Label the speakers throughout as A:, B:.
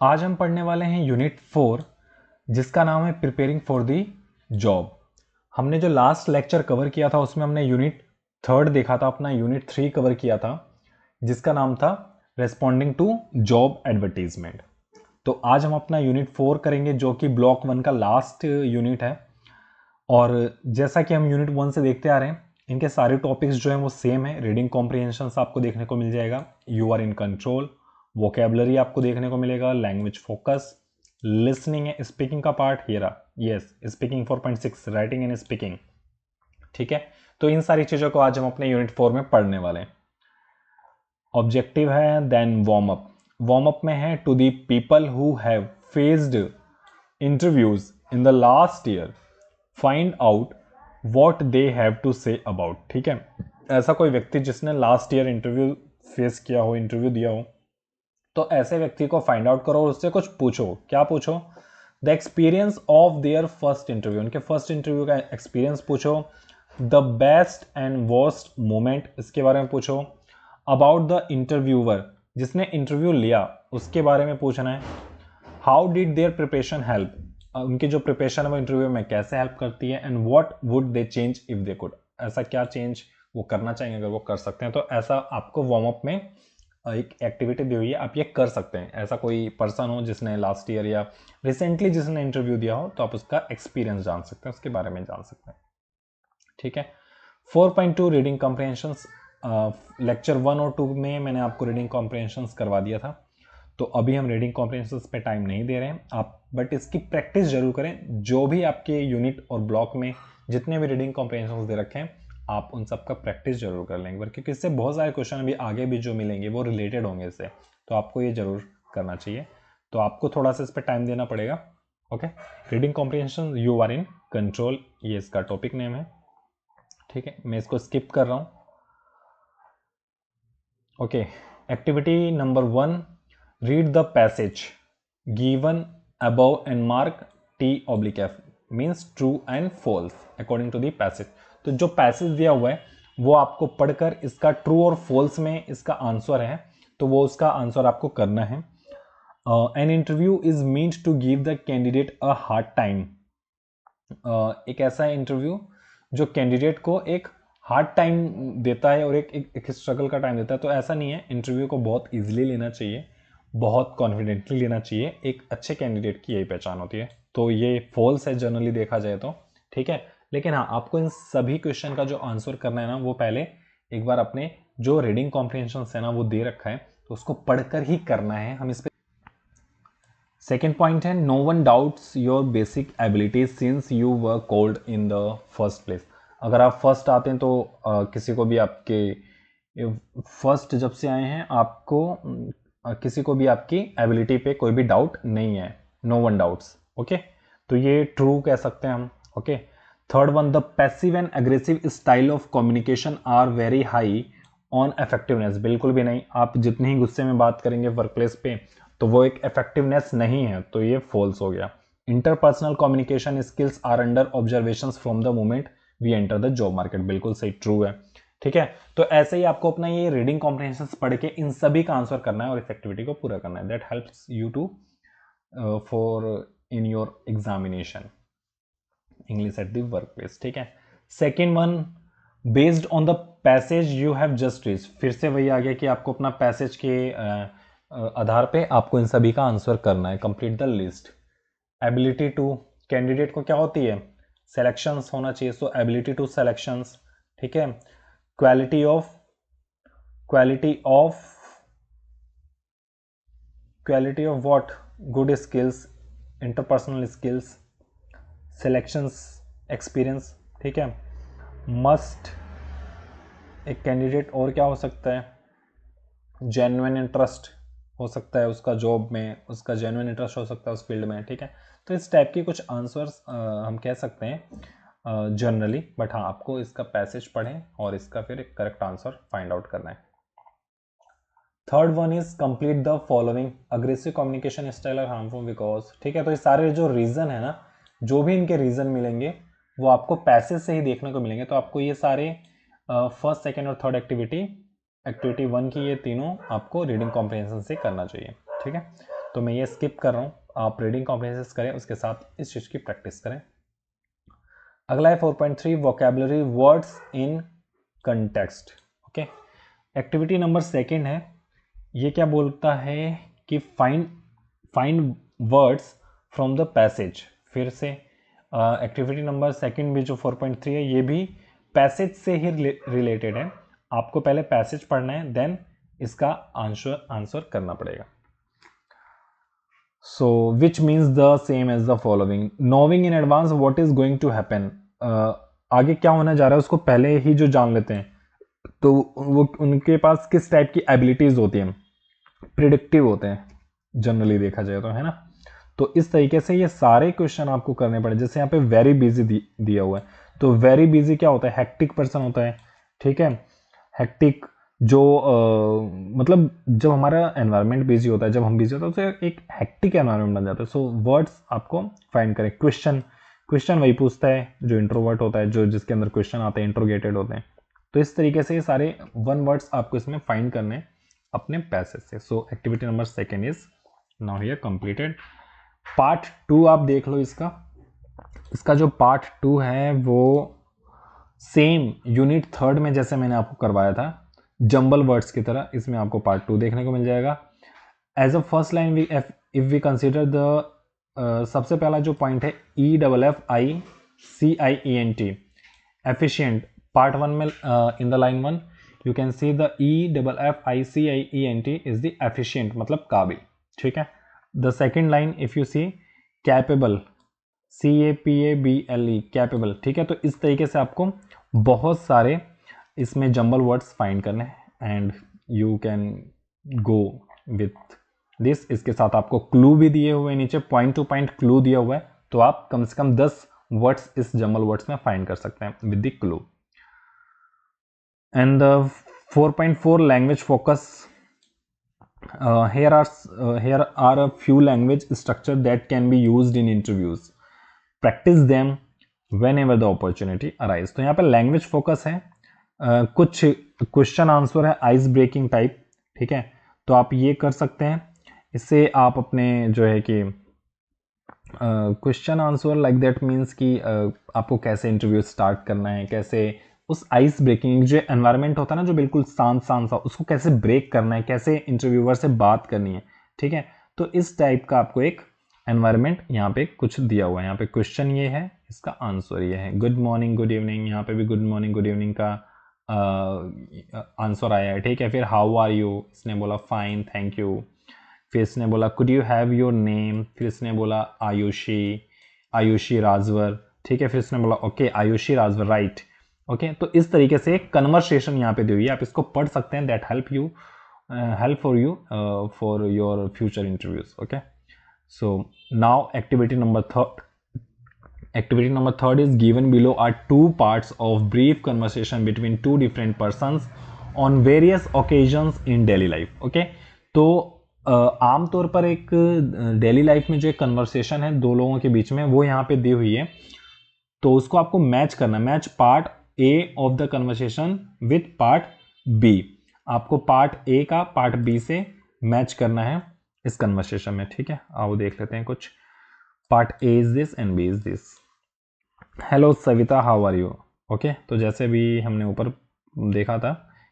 A: आज हम पढ़ने वाले हैं यूनिट 4 जिसका नाम है प्रिपेयरिंग फॉर द जॉब। हमने जो लास्ट लेक्चर कवर किया था उसमें हमने यूनिट 3 देखा था, अपना यूनिट 3 कवर किया था जिसका नाम था रेस्पॉन्डिंग टू जॉब एडवर्टीजमेंट। तो आज हम अपना यूनिट 4 करेंगे जो कि ब्लॉक 1 का लास्ट यूनिट है। और जैसा कि हम यूनिट 1 से देखते आ रहे हैं, इनके सारे टॉपिक्स जो हैं वो सेम है। रीडिंग कॉम्प्रिहेंशन आपको देखने को मिल जाएगा, you are in control, vocabulary आपको देखने को मिलेगा, लैंग्वेज फोकस, लिसनिंग है, स्पीकिंग का पार्ट हेरा, yes speaking 4.6 writing and speaking. ठीक है, तो इन सारी चीजों को आज हम अपने यूनिट 4 में पढ़ने वाले हैं। ऑब्जेक्टिव है then warm up. Warm up में है to the people who have faced interviews in the last year, find out what they have to say about. ठीक है, ऐसा कोई व्यक्ति जिसने लास्ट ईयर इंटरव्यू फेस किया हो, इंटरव्यू दिया हो, तो ऐसे व्यक्ति को फाइंड आउट करो और उससे कुछ पूछो। क्या पूछो? The experience of their first interview, उनके फर्स्ट इंटरव्यू का एक्सपीरियंस पूछो। The best and worst moment, इसके बारे में पूछो। अबाउट द इंटरव्यूअर, जिसने इंटरव्यू लिया उसके बारे में पूछना है। How did there preparation help, उनकी जो प्रिपरेशन है वो इंटरव्यू में कैसे हेल्प करती है। And what would they change if they could, ऐसा क्या चेंज वो करना चाहेंगे अगर वो कर सकते हैं। तो ऐसा आपको वार्म अप में एक एक्टिविटी दी हुई है, आप ये कर सकते हैं। ऐसा कोई पर्सन हो जिसने लास्ट ईयर या रिसेंटली जिसने इंटरव्यू दिया हो, तो आप उसका एक्सपीरियंस जान सकते हैं, उसके बारे में जान सकते हैं। ठीक है, 4.2 रीडिंग कॉम्प्रिहेंशंस। लेक्चर 1 और 2 में मैंने आपको रीडिंग कॉम्प्रिहेंशंस करवा दिया था, तो अभी हम रीडिंग कॉम्प्रिहेंशंस पे टाइम नहीं दे रहे हैं आप, बट इसकी प्रैक्टिस जरूर करें। जो भी आपके यूनिट और ब्लॉक में जितने भी रीडिंग कॉम्प्रिहेंशंस दे रखे हैं, आप उन सब का प्रैक्टिस जरूर कर लेंगे, क्योंकि इससे बहुत सारे क्वेश्चन अभी आगे भी जो मिलेंगे वो रिलेटेड होंगे इससे, तो आपको ये जरूर करना चाहिए। तो आपको थोड़ा सा इस पर टाइम देना पड़ेगा। Okay, reading comprehension you are in control, ये इसका टॉपिक नेम है। ठीक है, मैं इसको स्किप कर रहा हूं। Okay, activity number 1, read the passage given above and mark T/F, means true and false according to the passage. तो जो पैसेज दिया हुआ है वो आपको पढ़कर इसका ट्रू और फॉल्स में इसका आंसर है, तो वो उसका आंसर आपको करना है। An interview is meant to give the candidate a hard time. एक ऐसा इंटरव्यू जो कैंडिडेट को एक हार्ड टाइम देता है और एक स्ट्रगल का टाइम देता है। तो ऐसा नहीं है, इंटरव्यू को बहुत इजीली लेना चाहिए, बहुत कॉन्फिडेंटली लेना चाहिए। एक अच्छे कैंडिडेट की यही पहचान होती है। तो ये फॉल्स है जनरली देखा जाए तो। ठीक है, लेकिन हाँ, आपको इन सभी क्वेश्चन का जो आंसर करना है ना, वो पहले एक बार अपने जो रीडिंग कॉम्प्रिहेंशन है ना वो दे रखा है, तो उसको पढ़कर ही करना है। हम इस पे सेकेंड पॉइंट है, no one doubts your basic abilities since you were called in the first place. अगर आप फर्स्ट आते हैं तो किसी को भी आपके फर्स्ट जब से आए हैं आपको किसी को भी आपकी एबिलिटी पे कोई भी डाउट नहीं है। No one doubts. ओके, तो ये ट्रू कह सकते हैं हम। Okay, third one, the passive and aggressive style of communication are very high on effectiveness. बिल्कुल भी नहीं, आप जितने ही गुस्से में बात करेंगे वर्क प्लेस पे तो वो एक इफेक्टिवनेस नहीं है, तो ये फॉल्स हो गया। Interpersonal communication skills are under observations from the moment we enter the job market. बिल्कुल सही, ट्रू है। ठीक है, तो ऐसे ही आपको अपना ये रीडिंग कॉम्प्रिहेंशन पढ़ के इन सभी का आंसर करना है और इस एक्टिविटी को पूरा करना है। That helps you to for in your examination English at the work place. ठीक है, second one, based on the passage you have just read. फिर से वही आ गया कि आपको अपना पैसेज के आधार पे आपको इन सभी का आंसर करना है। Complete the list. Ability to, candidate को क्या होती है? सिलेक्शंस होना चाहिए, सो एबिलिटी टू सिलेक्शंस। ठीक है, quality of what? Good skills, interpersonal skills, selections, experience. ठीक है, मस्ट, एक कैंडिडेट और क्या हो सकता है? जेन्युइन इंटरेस्ट हो सकता है उसका जॉब में, उसका जेन्युइन इंटरेस्ट हो सकता है उस फील्ड में। ठीक है, तो इस टाइप के कुछ आंसर्स हम कह सकते हैं जनरली, बट हाँ, आपको इसका पैसेज पढ़ें और इसका फिर एक करेक्ट आंसर फाइंड आउट करना है। Third one is complete the following, aggressive communication style are harmful because. ठीक है, तो ये सारे जो रीजन है ना, जो भी इनके रीजन मिलेंगे वो आपको पैसेज से ही देखने को मिलेंगे। तो आपको ये सारे फर्स्ट, सेकेंड और थर्ड एक्टिविटी 1 की ये तीनों आपको रीडिंग कॉम्प्रिहेंशन से करना चाहिए। ठीक है, तो मैं ये स्किप कर रहा हूँ, आप रीडिंग कॉम्प्रिहेंशन करें, उसके साथ इस चीज़ की प्रैक्टिस करें। अगला है 4.3 vocabulary words in context. Okay, activity number second है, ये क्या बोलता है कि find words from the passage. फिर से एक्टिविटी नंबर सेकंड भी जो 4.3 है ये भी पैसेज से ही रिलेटेड है। आपको पहले पैसेज पढ़ना है, देन इसका आंसर करना पड़ेगा। So, which means the same as the following. Knowing in advance what is going to happen. आगे क्या होने जा रहा है उसको पहले ही जो जान लेते हैं, तो वो उनके पास किस टाइप की एबिलिटीज होती हैं, प्रिडिक्टिव होते हैं जनरली देखा जाए तो, है ना। तो इस तरीके से ये सारे क्वेश्चन आपको करने पड़े। जैसे यहाँ पे वेरी बिजी दिया हुआ है, तो वेरी बिजी क्या होता है, हेक्टिक पर्सन होता है, ठीक है। हेक्टिक जो मतलब जब हमारा एनवायरनमेंट बिजी होता है, जब हम बिजी होता है तो एक हेक्टिक एनवायरनमेंट बन जाता है। सो वर्ड्स आपको फाइंड करें। क्वेश्चन वही पूछता है जो इंट्रोवर्ट होता है, जो जिसके अंदर क्वेश्चन आते हैं इंट्रोगेटेड होते हैं। तो इस तरीके से ये सारे वन वर्ड्स आपको इसमें फाइंड करने हैं अपने पैसेज से। सो activity number second is now here completed. Part 2 आप देख लो इसका जो पार्ट 2 है वो सेम यूनिट 3 में जैसे मैंने आपको करवाया था जंबल वर्ड्स की तरह, इसमें आपको पार्ट 2 देखने को मिल जाएगा। As a first line if we consider the सबसे पहला जो पॉइंट है EFFICIENT एफिशिएंट। पार्ट 1 में in the line 1 you can see the EFFICIENT is the efficient, मतलब काबिल, ठीक है। The second line if you see capable, CAPABLE capable, ठीक है। तो इस तरीके से आपको बहुत सारे इसमें जंबल वर्ड्स फाइंड करने हैं and you can go with this. इसके साथ आपको क्लू भी दिए हुए नीचे, पॉइंट टू पॉइंट क्लू दिया हुआ है, तो आप कम से कम 10 वर्ड्स इस जंबल वर्ड्स में फाइंड कर सकते हैं with the clue. And 4.4 language focus. here are a few language structure that can be used in interviews. Practice them whenever the opportunity arise. तो यहाँ पे लैंग्वेज फोकस है, कुछ क्वेश्चन आंसर है आइस ब्रेकिंग टाइप, ठीक है। तो आप ये कर सकते हैं, इससे आप अपने जो है कि question answer like that means कि आपको कैसे इंटरव्यू स्टार्ट करना है, कैसे उस आइस ब्रेकिंग जो एनवायरनमेंट होता है ना जो बिल्कुल शांत सा, उसको कैसे ब्रेक करना है, कैसे इंटरव्यूअर से बात करनी है, ठीक है। तो इस टाइप का आपको एक एनवायरनमेंट यहाँ पे कुछ दिया हुआ है। यहाँ पे क्वेश्चन ये है, इसका आंसर ये है गुड मॉर्निंग गुड इवनिंग, यहाँ पे भी गुड मॉर्निंग गुड इवनिंग का आंसर आया है, ठीक है। फिर हाउ आर यू, इसने बोला फाइन थैंक यू। फिर इसने बोला could you have your name, फिर इसने बोला आयुषी राजवर, ठीक है। फिर इसने बोला okay Ayushi Rajvar right, okay. तो इस तरीके से एक कन्वर्सेशन यहाँ पे दी हुई है, आप इसको पढ़ सकते हैं। That help for you for your future interviews, okay. So now activity number third is given below are two parts of brief conversation between two different persons on various occasions in daily life, okay। तो आमतौर पर एक daily life में जो एक conversation है दो लोगों के बीच में, वो यहाँ पे दी हुई है। तो उसको आपको मैच करना, match part A of the conversation with part B. आपको पार्ट ए का पार्ट बी से मैच करना है इस कन्वर्सेशन में, ठीक है। आओ देख लेते हैं कुछ। Part A is this and B is this. Hello Savita how are you, okay. तो जैसे भी हमने ऊपर देखा था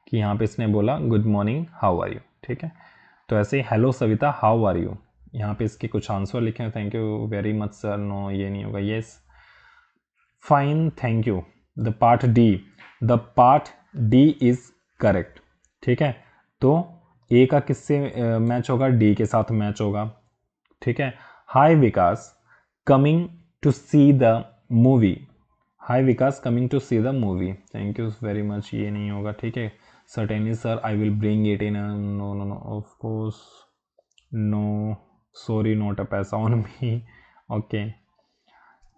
A: कि यहाँ पे इसने बोला good morning how are you, ठीक है। तो ऐसे ही hello Savita how are you, यहाँ पे इसके कुछ आंसर लिखे हैं, thank you very much sir, no ये नहीं होगा, yes fine thank you. The part D is correct, ठीक है। तो ए का किससे मैच होगा, डी के साथ मैच होगा, ठीक है। Hi Vikas coming to see the movie, hi Vikas coming to see the movie, thank you very much, ये नहीं होगा, ठीक है। Certainly sir I will bring it in, no no no of course no sorry not a paisa on me, okay.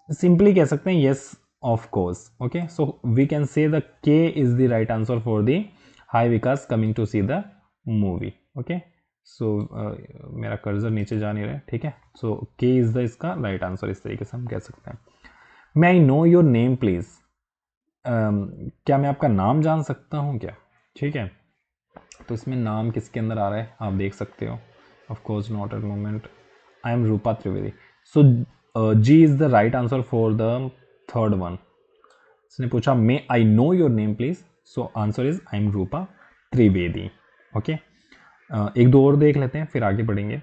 A: Simply कह सकते हैं yes of course, okay. So we can say the K is the right answer for the hi Vikas coming to see the movie, okay. So मेरा cursor नीचे जा नहीं रहा है, ठीक है। सो के इज द इसका राइट आंसर, इस तरीके से हम कह सकते हैं। May I know your name please, क्या मैं आपका नाम जान सकता हूँ क्या, ठीक है। तो इसमें नाम किसके अंदर आ रहा है आप देख सकते हो, Of course not at the moment. I am Rupa Trivedi. So G is the right answer for the third one. इसने पूछा may I know your name please, so answer is I am Rupa Trivedi. Okay, एक दो और देख लेते हैं फिर आगे बढ़ेंगे.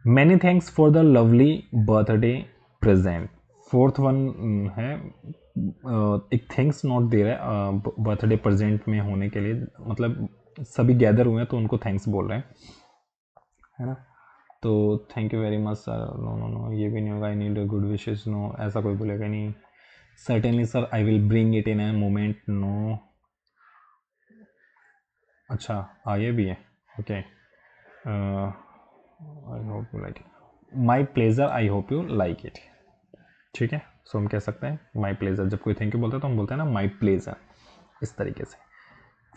A: Many thanks for the lovely birthday present. Fourth one है, एक थैंक्स नोट दे रहा है बर्थडे प्रेजेंट में होने के लिए, मतलब सभी गैदर हुए हैं तो उनको थैंक्स बोल रहे हैं, है ना. तो thank you very much sir. No no no, ये भी नहीं होगा. I need good wishes. No, ऐसा कोई बोलेगा नहीं. Certainly sir I will bring it in a moment. No. अच्छा, ये भी है. Okay, I hope you like it. My pleasure, I hope you like it. ठीक है, सो हम कह सकते हैं माई प्लेजर. जब कोई थैंक यू बोलता है तो हम बोलते हैं ना माई प्लेजर, इस तरीके से.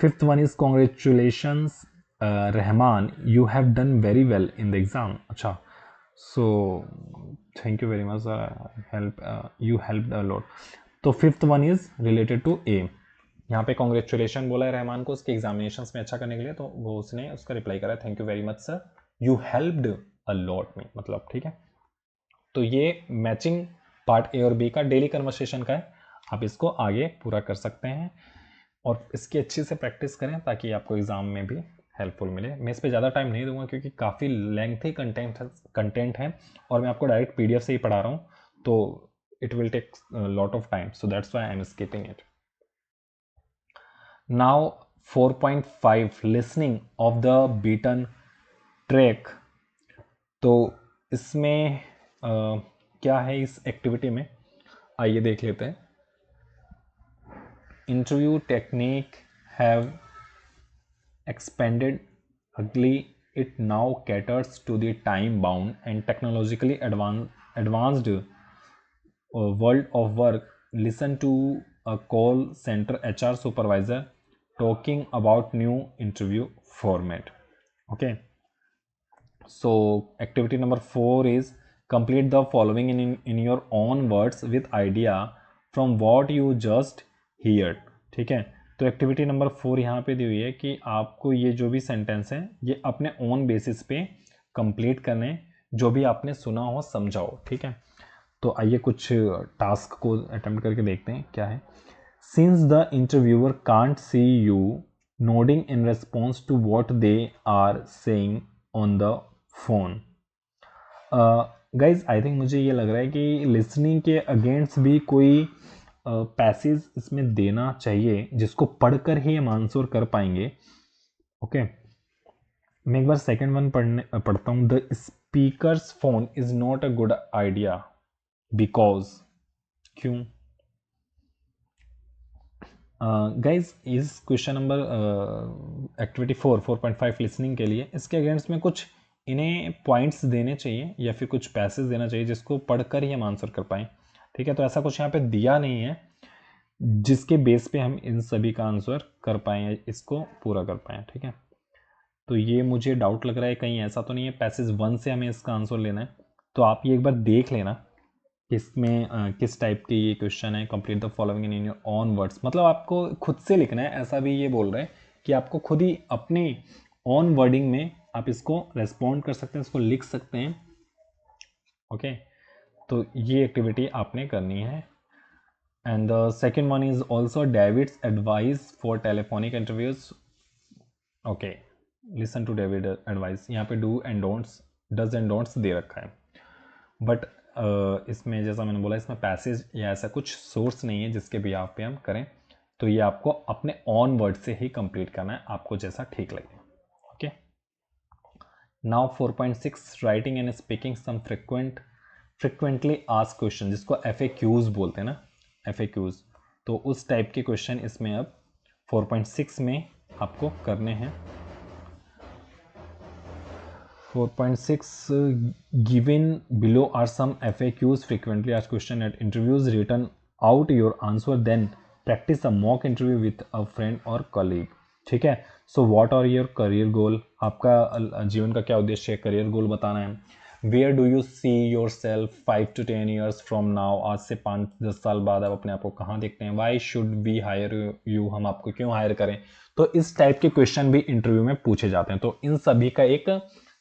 A: Fifth one is congratulations Rahman, you have done very well in the exam. अच्छा, so thank you very much, help you help a lot. तो fifth one is related to A. यहाँ पे कॉन्ग्रेचुलेशन बोला है रहमान को उसके एग्जामिनेशंस में अच्छा करने के लिए, तो वो उसने उसका रिप्लाई करा thank you very much sir, you helped a lot में, मतलब ठीक है. तो ये मैचिंग पार्ट ए और बी का डेली कन्वर्सेशन का है. आप इसको आगे पूरा कर सकते हैं और इसकी अच्छी से प्रैक्टिस करें ताकि आपको एग्जाम में भी हेल्पफुल मिले. मैं इस पर ज़्यादा टाइम नहीं दूंगा क्योंकि काफ़ी लेंथी कंटेंट है और मैं आपको डायरेक्ट पीडीएफ से ही पढ़ा रहा हूँ, तो it will take a lot of time, so that's why I'm skipping it. Now 4.5 listening of the beaten track. तो इसमें क्या है इस एक्टिविटी में, आइए देख लेते हैं. Interview technique have expanded ugly. It now caters to the time bound and technologically advanced world of work. Listen to a call center HR supervisor talking about new interview format. Okay, so activity number 4 is complete the following in your own words with idea from what you just heard. ठीक है, तो activity number 4 यहाँ पे दी हुई है कि आपको ये जो भी सेंटेंस है ये अपने ओन बेसिस पे कंप्लीट करने, जो भी आपने सुना हो समझा हो. ठीक है, तो आइए कुछ टास्क को अटेम्प्ट करके देखते हैं क्या है. Since the interviewer can't see you nodding in response to what they are saying on the phone. Guys I think मुझे ये लग रहा है कि लिसनिंग के अगेंस्ट भी कोई पैसेज इसमें देना चाहिए जिसको पढ़कर ही हम आंसर कर पाएंगे. ओके, मैं एक बार सेकेंड वन पढ़ता हूँ. The speakers phone is not a good idea because. क्यों गाइज इस क्वेश्चन नंबर एक्टिविटी 4.5 लिसनिंग के लिए इसके अगेंस्ट में कुछ इन्हें पॉइंट्स देने चाहिए या फिर कुछ पैसेज देना चाहिए जिसको पढ़कर ही हम आंसर कर पाएँ. ठीक है, तो ऐसा कुछ यहाँ पे दिया नहीं है जिसके बेस पे हम इन सभी का आंसर कर पाएँ, इसको पूरा कर पाएँ. ठीक है, तो ये मुझे डाउट लग रहा है कहीं ऐसा तो नहीं है पैसेज 1 से हमें इसका आंसर लेना है. तो आप ये एक बार देख लेना किसमें किस टाइप की ये क्वेश्चन है. Complete the following in your own words, मतलब आपको खुद से लिखना है. ऐसा भी ये बोल रहे हैं कि आपको खुद ही अपने ओन वर्डिंग में आप इसको रेस्पॉन्ड कर सकते हैं, इसको लिख सकते हैं. ओके, तो ये एक्टिविटी आपने करनी है. And the second one is also David's advice for telephonic interviews. Okay, listen to David advice. यहाँ पे do and don'ts, dos and don'ts दे रखा है, बट इसमें जैसा मैंने बोला इसमें पैसेज या ऐसा कुछ सोर्स नहीं है जिसके भी आप पे हम करें. तो ये आपको अपने ऑन वर्ड से ही कंप्लीट करना है, आपको जैसा ठीक लगे. Okay, now 4.6 writing and speaking some frequently asked question, जिसको FAQs बोलते हैं ना, FAQs. तो उस टाइप के क्वेश्चन इसमें अब 4.6 में आपको करने हैं. 4.6 given below are some FAQs frequently asked question at interviews. Written out your answer, then practice a mock interview with a friend or colleague. ठीक है, so what are your career goal, आपका जीवन का क्या उद्देश्य है, करियर गोल बताना है. Where do you see yourself 5 to 10 years from now, आज से 5-10 साल बाद आप अपने आप को कहाँ देखते हैं. Why should be hire you, हम आपको क्यों हायर करें. तो इस टाइप के क्वेश्चन भी इंटरव्यू में पूछे जाते हैं. तो इन सभी का एक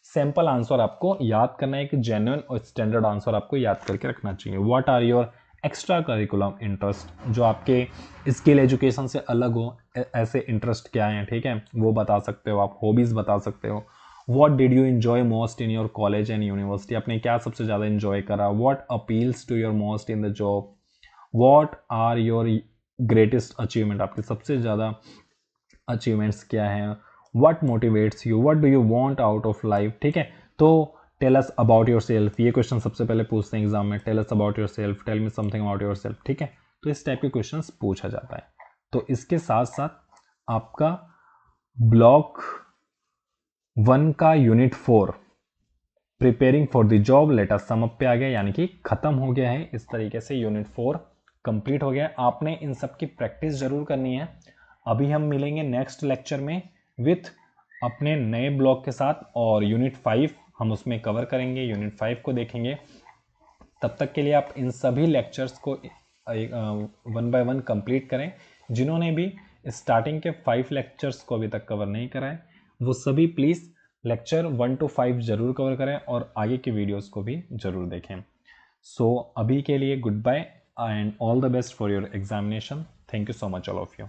A: सिंपल आंसर आपको याद करना है, एक जेन्युइन और स्टैंडर्ड आंसर आपको याद करके रखना चाहिए। What are your extra curriculum interest, जो आपके स्किल एजुकेशन से अलग हो, ऐसे इंटरेस्ट क्या हैं, ठीक है, वो बता सकते हो आप। हॉबीज बता सकते हो। What did you enjoy most in your college and university, आपने क्या सबसे ज़्यादा एंजॉय करा। What appeals to your most in the job. What are your greatest achievement, आपके सबसे ज़्यादा अचीवमेंट्स क्या हैं। What motivates you, what do you want out of life, ठीक है। तो tell us about yourself, ये क्वेश्चन सबसे पहले पूछते हैं एग्जाम में। Tell us about your self, tell me something about yourself, ठीक है। तो इस टाइप के क्वेश्चन पूछा जाता है। तो इसके साथ साथ आपका ब्लॉक 1 का unit 4 preparing for the job letter sum up पे आ गया, यानी कि खत्म हो गया है। इस तरीके से यूनिट 4 कंप्लीट हो गया है। आपने इन सब की प्रैक्टिस जरूर करनी है। अभी हम मिलेंगे नेक्स्ट लेक्चर में विथ अपने नए ब्लॉक के साथ, और यूनिट 5 हम उसमें कवर करेंगे, यूनिट 5 को देखेंगे। तब तक के लिए आप इन सभी लेक्चर्स को 1 बाय 1 कंप्लीट करें। जिन्होंने भी स्टार्टिंग के 5 लेक्चर्स को अभी तक कवर नहीं करा है, वो सभी प्लीज़ लेक्चर 1 to 5 जरूर कवर करें और आगे की वीडियोस को भी जरूर देखें। सो अभी के लिए goodbye and all the best for your examination. Thank you so much all of you.